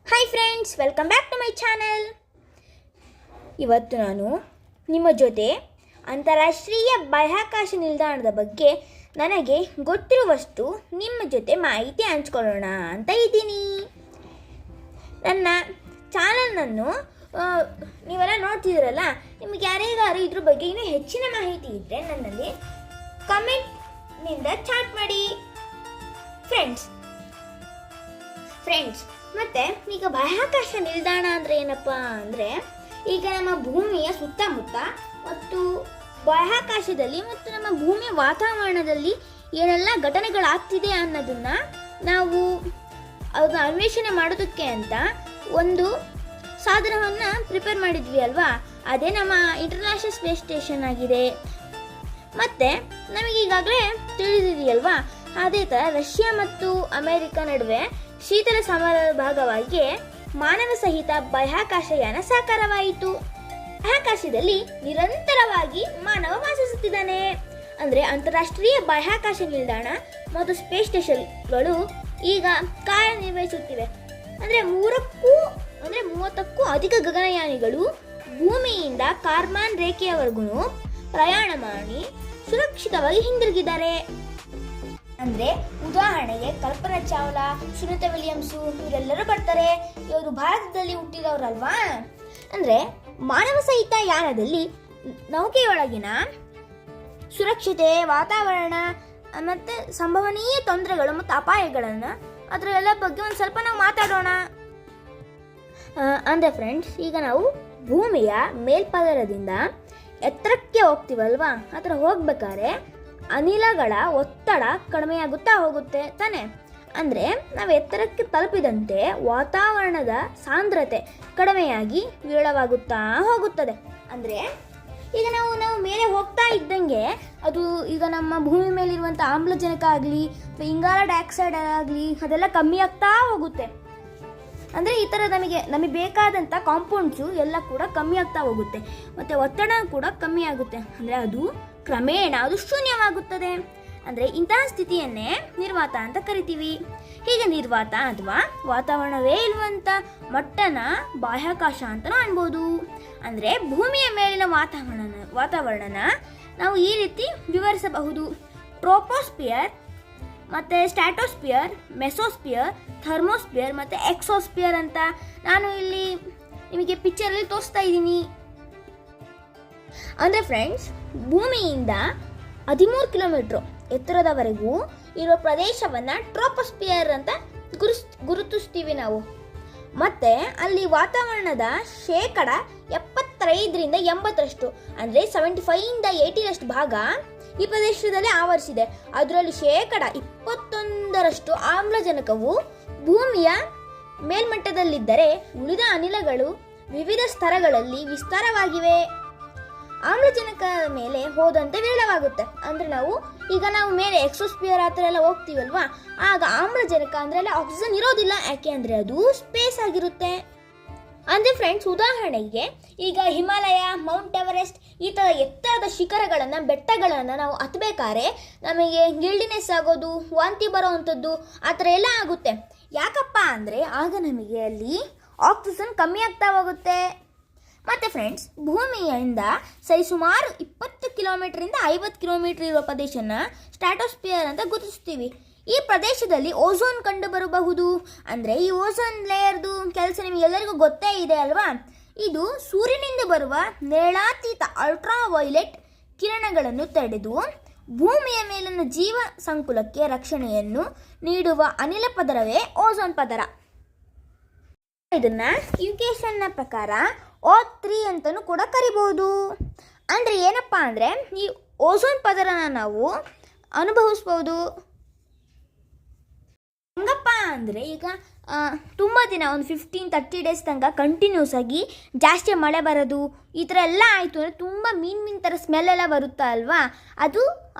Hi friends, welcome back to my channel. ಇವತ್ತು ನಾನು ನಿಮ್ಮ ಜೊತೆ ಅಂತಾರಾಷ್ಟ್ರೀಯ ಬಾಹ್ಯಾಕಾಶ ನಿಲ್ದಾಣದ ಬಗ್ಗೆ ನನಗೆ ಗೊತ್ತಿರುವಷ್ಟು ನಿಮ್ಮ ಜೊತೆ ಮಾಹಿತಿ ಹಂಚ್ಕೊಳ್ಳೋಣ ಅಂತ ಇದ್ದೀನಿ. ನನ್ನ ಚಾನಲ್ನನ್ನು ನೀವೆಲ್ಲ ನೋಡ್ತಿದ್ದೀರಲ್ಲ, ನಿಮಗೆ ಯಾರಿಗಾರು ಇದ್ರ ಬಗ್ಗೆ ಇನ್ನೂ ಹೆಚ್ಚಿನ ಮಾಹಿತಿ ಇದ್ದರೆ ನನ್ನಲ್ಲಿ ಕಮೆಂಟ್ನಿಂದ ಚಾಟ್ ಮಾಡಿ ಫ್ರೆಂಡ್ಸ್. ಮತ್ತು ಈಗ ಬಾಹ್ಯಾಕಾಶ ನಿಲ್ದಾಣ ಅಂದರೆ ಏನಪ್ಪ ಅಂದರೆ, ಈಗ ನಮ್ಮ ಭೂಮಿಯ ಸುತ್ತಮುತ್ತ ಮತ್ತು ಬಾಹ್ಯಾಕಾಶದಲ್ಲಿ ಮತ್ತು ನಮ್ಮ ಭೂಮಿಯ ವಾತಾವರಣದಲ್ಲಿ ಏನೆಲ್ಲ ಘಟನೆಗಳಾಗ್ತಿದೆ ಅನ್ನೋದನ್ನು ನಾವು ಅದನ್ನ ಅನ್ವೇಷಣೆ ಮಾಡೋದಕ್ಕೆ ಅಂತ ಒಂದು ಸಾಧನವನ್ನು ಪ್ರಿಪೇರ್ ಮಾಡಿದ್ವಿ ಅಲ್ವಾ. ಅದೇ ನಮ್ಮ ಇಂಟರ್ನ್ಯಾಷನಲ್ ಸ್ಪೇಸ್ ಸ್ಟೇಷನ್ ಆಗಿದೆ. ಮತ್ತು ನಮಗೆ ಈಗಾಗಲೇ ತಿಳಿದಿದೆಯಲ್ವಾ, ಅದೇ ಥರ ರಷ್ಯಾ ಮತ್ತು ಅಮೆರಿಕ ನಡುವೆ ಶೀತಲ ಸಮರದ ಭಾಗವಾಗಿ ಮಾನವ ಸಹಿತ ಬಾಹ್ಯಾಕಾಶಯಾನ ಸಾಕಾರವಾಯಿತು. ಬಾಹ್ಯಾಕಾಶದಲ್ಲಿ ನಿರಂತರವಾಗಿ ಮಾನವ ವಾಸಿಸುತ್ತಿದ್ದಾನೆ. ಅಂದರೆ ಅಂತಾರಾಷ್ಟ್ರೀಯ ಬಾಹ್ಯಾಕಾಶ ನಿಲ್ದಾಣ ಮತ್ತು ಸ್ಪೇಸ್ ಸ್ಟೇಷನ್ಗಳು ಈಗ ಕಾರ್ಯನಿರ್ವಹಿಸುತ್ತಿವೆ. ಅಂದರೆ 30ಕ್ಕೂ ಅಧಿಕ ಗಗನಯಾನಿಗಳು ಭೂಮಿಯಿಂದ ಕಾರ್ಬನ್ ರೇಖೆಯವರೆಗೂ ಪ್ರಯಾಣ ಮಾಡಿ ಸುರಕ್ಷಿತವಾಗಿ ಹಿಂದಿರುಗಿದ್ದಾರೆ. ಅಂದರೆ ಉದಾಹರಣೆಗೆ ಕಲ್ಪನಾ ಚಾವ್ಲಾ, ಸುನಿತಾ ವಿಲಿಯಮ್ಸು ಇವರೆಲ್ಲರೂ ಬರ್ತಾರೆ. ಇವರು ಭಾರತದಲ್ಲಿ ಹುಟ್ಟಿದವರಲ್ವಾ. ಅಂದರೆ ಮಾನವ ಸಹಿತ ಯಾನದಲ್ಲಿ ನೌಕೆಯೊಳಗಿನ ಸುರಕ್ಷತೆ, ವಾತಾವರಣ ಮತ್ತು ಸಂಭವನೀಯ ತೊಂದರೆಗಳು ಮತ್ತು ಅಪಾಯಗಳನ್ನು ಅದರೆಲ್ಲ ಬಗ್ಗೆ ಒಂದು ಸ್ವಲ್ಪ ನಾವು ಮಾತಾಡೋಣ. ಅಂದರೆ ಫ್ರೆಂಡ್ಸ್, ಈಗ ನಾವು ಭೂಮಿಯ ಮೇಲ್ಪದರದಿಂದ ಎತ್ತರಕ್ಕೆ ಹೋಗ್ತೀವಲ್ವಾ, ಆ ಥರ ಹೋಗ್ಬೇಕಾದ್ರೆ ಅನಿಲಗಳ ಒತ್ತಡ ಕಡಿಮೆಯಾಗುತ್ತಾ ಹೋಗುತ್ತೆ ತಾನೆ. ಅಂದರೆ ನಾವು ಎತ್ತರಕ್ಕೆ ತಲುಪಿದಂತೆ ವಾತಾವರಣದ ಸಾಂದ್ರತೆ ಕಡಿಮೆಯಾಗಿ ವಿರಳವಾಗುತ್ತಾ ಹೋಗುತ್ತದೆ. ಅಂದರೆ ಈಗ ನಾವು ಮೇಲೆ ಹೋಗ್ತಾ ಇದ್ದಂಗೆ ಅದು ಈಗ ನಮ್ಮ ಭೂಮಿ ಮೇಲಿರುವಂಥ ಆಮ್ಲಜನಕ ಆಗಲಿ ಅಥವಾ ಇಂಗಾಲ ಡೈಆಕ್ಸೈಡ್ ಆಗಲಿ ಅದೆಲ್ಲ ಕಮ್ಮಿ ಆಗ್ತಾ ಹೋಗುತ್ತೆ. ಅಂದರೆ ಈ ಥರ ನಮಗೆ ಬೇಕಾದಂಥ ಕಾಂಪೌಂಡ್ಸು ಎಲ್ಲ ಕೂಡ ಕಮ್ಮಿ ಆಗ್ತಾ ಹೋಗುತ್ತೆ. ಮತ್ತು ಒತ್ತಡ ಕೂಡ ಕಮ್ಮಿ ಆಗುತ್ತೆ. ಅಂದರೆ ಅದು ಕ್ರಮೇಣ ಶೂನ್ಯವಾಗುತ್ತದೆ. ಅಂದರೆ ಇಂತಹ ಸ್ಥಿತಿಯನ್ನೇ ನಿರ್ವಾತ ಅಂತ ಕರಿತೀವಿ. ಹೀಗೆ ನಿರ್ವಾತ ಅಥವಾ ವಾತಾವರಣವೇ ಇರುವಂಥ ಮಟ್ಟನ ಬಾಹ್ಯಾಕಾಶ ಅಂತಲೂ ಅನ್ಬೋದು. ಅಂದರೆ ಭೂಮಿಯ ಮೇಲಿನ ವಾತಾವರಣನ ನಾವು ಈ ರೀತಿ ವಿವರಿಸಬಹುದು: ಟ್ರೋಪೋಸ್ಪಿಯರ್ ಮತ್ತು ಸ್ಟ್ಯಾಟೋಸ್ಪಿಯರ್, ಮೆಸೋಸ್ಪಿಯರ್, ಥರ್ಮೋಸ್ಪಿಯರ್ ಮತ್ತು ಎಕ್ಸೋಸ್ಪಿಯರ್ ಅಂತ ನಾನು ಇಲ್ಲಿ ನಿಮಗೆ ಪಿಕ್ಚರಲ್ಲಿ ತೋರಿಸ್ತಾ ಇದ್ದೀನಿ. ಅಂದರೆ ಫ್ರೆಂಡ್ಸ್, ಭೂಮಿಯಿಂದ 13 ಕಿಲೋಮೀಟ್ರ್ ಎತ್ತರದವರೆಗೂ ಇರೋ ಪ್ರದೇಶವನ್ನು ಟ್ರೋಪೋಸ್ಪಿಯರ್ ಅಂತ ಗುರುತಿಸ್ತೀವಿ ನಾವು. ಮತ್ತು ಅಲ್ಲಿ ವಾತಾವರಣದ 75% ಅಂದರೆ 75-80% ಭಾಗ ಈ ಪ್ರದೇಶದಲ್ಲಿ ಆವರಿಸಿದೆ. ಅದರಲ್ಲಿ 21% ಆಮ್ಲಜನಕವು ಭೂಮಿಯ ಮೇಲ್ಮಟ್ಟದಲ್ಲಿದ್ದರೆ ಉಳಿದ ಅನಿಲಗಳು ವಿವಿಧ ಸ್ತರಗಳಲ್ಲಿ ವಿಸ್ತಾರವಾಗಿವೆ. ಆಮ್ಲಜನಕ ಮೇಲೆ ಹೋದಂತೆ ವಿರಳವಾಗುತ್ತೆ. ಅಂದರೆ ನಾವು ಮೇಲೆ ಎಕ್ಸೋಸ್ಪಿಯರ್ ಆ ಥರ ಎಲ್ಲ ಹೋಗ್ತೀವಲ್ವಾ, ಆಗ ಆಮ್ಲಜನಕ ಅಂದರೆ ಅಲ್ಲಿ ಆಕ್ಸಿಜನ್ ಇರೋದಿಲ್ಲ. ಯಾಕೆ ಅಂದರೆ ಅದು ಸ್ಪೇಸ್ ಆಗಿರುತ್ತೆ. ಅಂದರೆ ಫ್ರೆಂಡ್ಸ್, ಉದಾಹರಣೆಗೆ ಈಗ ಹಿಮಾಲಯ, ಮೌಂಟ್ ಎವರೆಸ್ಟ್ ಈ ಥರ ಎತ್ತರದ ಶಿಖರಗಳನ್ನು, ಬೆಟ್ಟಗಳನ್ನು ನಾವು ಹತ್ತಬೇಕಾದ್ರೆ ನಮಗೆ ಗಿಲ್ಡಿನೆಸ್ ಆಗೋದು, ವಾಂತಿ ಬರೋ ಅಂಥದ್ದು ಆ ಥರ ಎಲ್ಲ ಆಗುತ್ತೆ. ಯಾಕಪ್ಪ ಅಂದರೆ ಆಗ ನಮಗೆ ಅಲ್ಲಿ ಆಕ್ಸಿಜನ್ ಕಮ್ಮಿ ಆಗ್ತಾ ಹೋಗುತ್ತೆ. ಮತ್ತು ಫ್ರೆಂಡ್ಸ್, ಭೂಮಿಯಿಂದ ಸರಿಸುಮಾರು 20 ಕಿಲೋಮೀಟ್ರಿಂದ 50 ಕಿಲೋಮೀಟ್ರ್ ಇರುವ ಪ್ರದೇಶನ ಸ್ಟ್ರಾಟೋಸ್ಪಿಯರ್ ಅಂತ ಗುರುತಿಸ್ತೀವಿ. ಈ ಪ್ರದೇಶದಲ್ಲಿ ಓಝೋನ್ ಕಂಡು ಬರಬಹುದು. ಅಂದರೆ ಈ ಓಝೋನ್ ಲೇಯರ್ದು ಕೆಲಸ ನಿಮಗೆಲ್ಲರಿಗೂ ಗೊತ್ತೇ ಇದೆ ಅಲ್ವಾ. ಇದು ಸೂರ್ಯನಿಂದ ಬರುವ ನೇರಳಾತೀತ ಅಲ್ಟ್ರಾವೈಲೆಟ್ ಕಿರಣಗಳನ್ನು ತಡೆದು ಭೂಮಿಯ ಮೇಲಿನ ಜೀವ ಸಂಕುಲಕ್ಕೆ ರಕ್ಷಣೆಯನ್ನು ನೀಡುವ ಅನಿಲ ಪದರವೇ ಓಝೋನ್ ಪದರ. ಇದನ್ನು ಯುಕೇಶನ್ನ ಪ್ರಕಾರ O3 ಅಂತಲೂ ಕೂಡ ಕರಿಬಹುದು. ಅಂದರೆ ಏನಪ್ಪ ಅಂದರೆ ಈ ಓಝೋನ್ ಪದರನ ನಾವು ಅನುಭವಿಸ್ಬೋದು. ಹೆಂಗಪ್ಪ ಅಂದರೆ ಈಗ ತುಂಬ ದಿನ ಒಂದು 15-30 ಡೇಸ್ ತನಕ ಕಂಟಿನ್ಯೂಸ್ ಆಗಿ ಜಾಸ್ತಿ ಮಳೆ ಬರೋದು ಈ ಥರ ಎಲ್ಲ ಆಯಿತು ಅಂದರೆ ತುಂಬ ಮೀನು ಥರ ಸ್ಮೆಲ್ ಎಲ್ಲ ಬರುತ್ತಾ ಅಲ್ವಾ,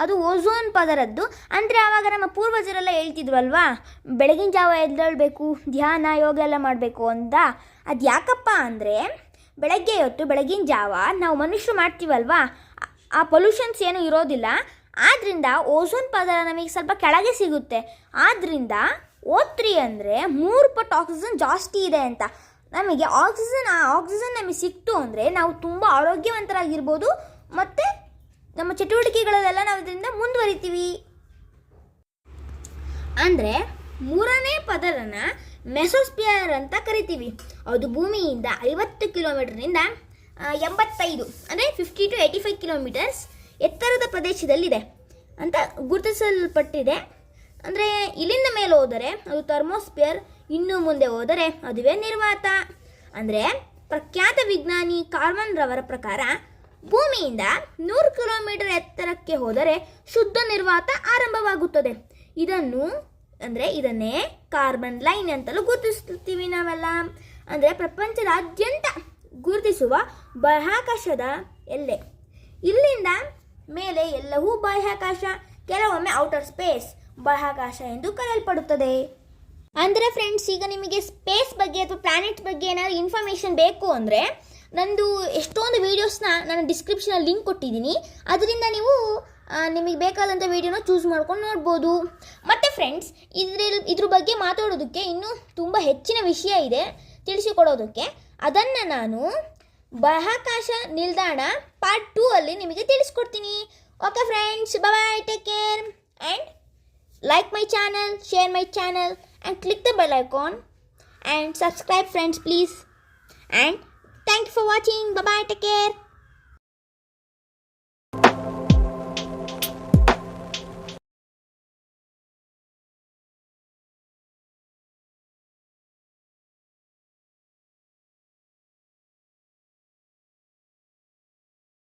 ಅದು ಓಝೋನ್ ಪದರದ್ದು. ಅಂದರೆ ಆವಾಗ ನಮ್ಮ ಪೂರ್ವಜರೆಲ್ಲ ಹೇಳ್ತಿದ್ವಲ್ವಾ, ಬೆಳಗಿನ ಜಾವ ಎದ್ದೇಳಬೇಕು, ಧ್ಯಾನ, ಯೋಗ ಎಲ್ಲ ಮಾಡಬೇಕು ಅಂತ. ಅದು ಯಾಕಪ್ಪ ಅಂದರೆ ಬೆಳಗಿನ ಜಾವ ನಾವು ಮನುಷ್ಯರು ಮಾಡ್ತೀವಲ್ವಾ, ಆ ಪೊಲ್ಯೂಷನ್ಸ್ ಏನೂ ಇರೋದಿಲ್ಲ. ಆದ್ದರಿಂದ ಓಝೋನ್ ಪದರ ನಮಗೆ ಸ್ವಲ್ಪ ಕೆಳಗೆ ಸಿಗುತ್ತೆ. ಆದ್ದರಿಂದ O3 ಅಂದರೆ 3 ಪಟ್ಟು ಆಕ್ಸಿಜನ್ ಜಾಸ್ತಿ ಇದೆ ಅಂತ. ನಮಗೆ ಆಕ್ಸಿಜನ್ ನಮಗೆ ಸಿಕ್ತು ಅಂದರೆ ನಾವು ತುಂಬ ಆರೋಗ್ಯವಂತರಾಗಿರ್ಬೋದು ಮತ್ತು ನಮ್ಮ ಚಟುವಟಿಕೆಗಳಲ್ಲೆಲ್ಲ ನಾವು ಇದರಿಂದ ಮುಂದುವರಿತೀವಿ. ಅಂದರೆ 3ನೇ ಪದರನ ಮೆಸೋಸ್ಪಿಯರ್ ಅಂತ ಕರಿತೀವಿ. ಅದು ಭೂಮಿಯಿಂದ 50 ಕಿಲೋಮೀಟರ್ನಿಂದ 85 ಅಂದರೆ 50 to 85 ಕಿಲೋಮೀಟರ್ಸ್ ಎತ್ತರದ ಪ್ರದೇಶದಲ್ಲಿದೆ ಅಂತ ಗುರುತಿಸಲ್ಪಟ್ಟಿದೆ. ಅಂದರೆ ಇಲ್ಲಿಂದ ಮೇಲೆ ಹೋದರೆ ಅದು ಥರ್ಮೋಸ್ಪಿಯರ್, ಇನ್ನೂ ಮುಂದೆ ಹೋದರೆ ಅದುವೇ ನಿರ್ವಾತ. ಅಂದರೆ ಪ್ರಖ್ಯಾತ ವಿಜ್ಞಾನಿ ಕಾರ್ಬನ್ ರವರ ಪ್ರಕಾರ ಭೂಮಿಯಿಂದ 100 ಕಿಲೋಮೀಟರ್ ಎತ್ತರಕ್ಕೆ ಹೋದರೆ ಶುದ್ಧ ನಿರ್ವಾತ ಆರಂಭವಾಗುತ್ತದೆ. ಇದನ್ನೇ ಕಾರ್ಬನ್ ಲೈನ್ ಅಂತಲೂ ಗುರುತಿಸ್ತೀವಿ ನಾವೆಲ್ಲ. ಅಂದರೆ ಪ್ರಪಂಚದಾದ್ಯಂತ ಗುರುತಿಸುವ ಬಾಹ್ಯಾಕಾಶದ ಎಲ್ಲೆ. ಇಲ್ಲಿಂದ ಮೇಲೆ ಎಲ್ಲವೂ ಬಾಹ್ಯಾಕಾಶ, ಕೆಲವೊಮ್ಮೆ ಔಟರ್ ಸ್ಪೇಸ್ ಬಾಹ್ಯಾಕಾಶ ಎಂದು ಕರೆಯಲ್ಪಡುತ್ತದೆ. ಅಂದರೆ ಫ್ರೆಂಡ್ಸ್, ಈಗ ನಿಮಗೆ ಸ್ಪೇಸ್ ಬಗ್ಗೆ ಅಥವಾ ಪ್ಲಾನೆಟ್ಸ್ ಬಗ್ಗೆ ಏನಾದರೂ ಇನ್ಫಾರ್ಮೇಷನ್ ಬೇಕು ಅಂದರೆ ನಂದು ಎಷ್ಟೊಂದು ವೀಡಿಯೋಸ್ನ ನಾನು ಡಿಸ್ಕ್ರಿಪ್ಷನಲ್ಲಿ ಲಿಂಕ್ ಕೊಟ್ಟಿದ್ದೀನಿ. ಅದರಿಂದ ನೀವು ನಿಮಗೆ ಬೇಕಾದಂಥ ವೀಡಿಯೋನ ಚೂಸ್ ಮಾಡ್ಕೊಂಡು ನೋಡ್ಬೋದು. ಮತ್ತು ಫ್ರೆಂಡ್ಸ್, ಇದ್ರ ಬಗ್ಗೆ ಮಾತಾಡೋದಕ್ಕೆ ಇನ್ನೂ ತುಂಬ ಹೆಚ್ಚಿನ ವಿಷಯ ಇದೆ ತಿಳಿಸಿಕೊಡೋದಕ್ಕೆ. ಅದನ್ನು ನಾನು ಬಾಹ್ಯಾಕಾಶ ನಿಲ್ದಾಣ ಪಾರ್ಟ್ 2 ಅಲ್ಲಿ ನಿಮಗೆ ತಿಳಿಸ್ಕೊಡ್ತೀನಿ. Okay friends, bye, take care and like my channel, share my channel and click the bell icon and subscribe friends please. And thank you for watching. Bye bye, take care.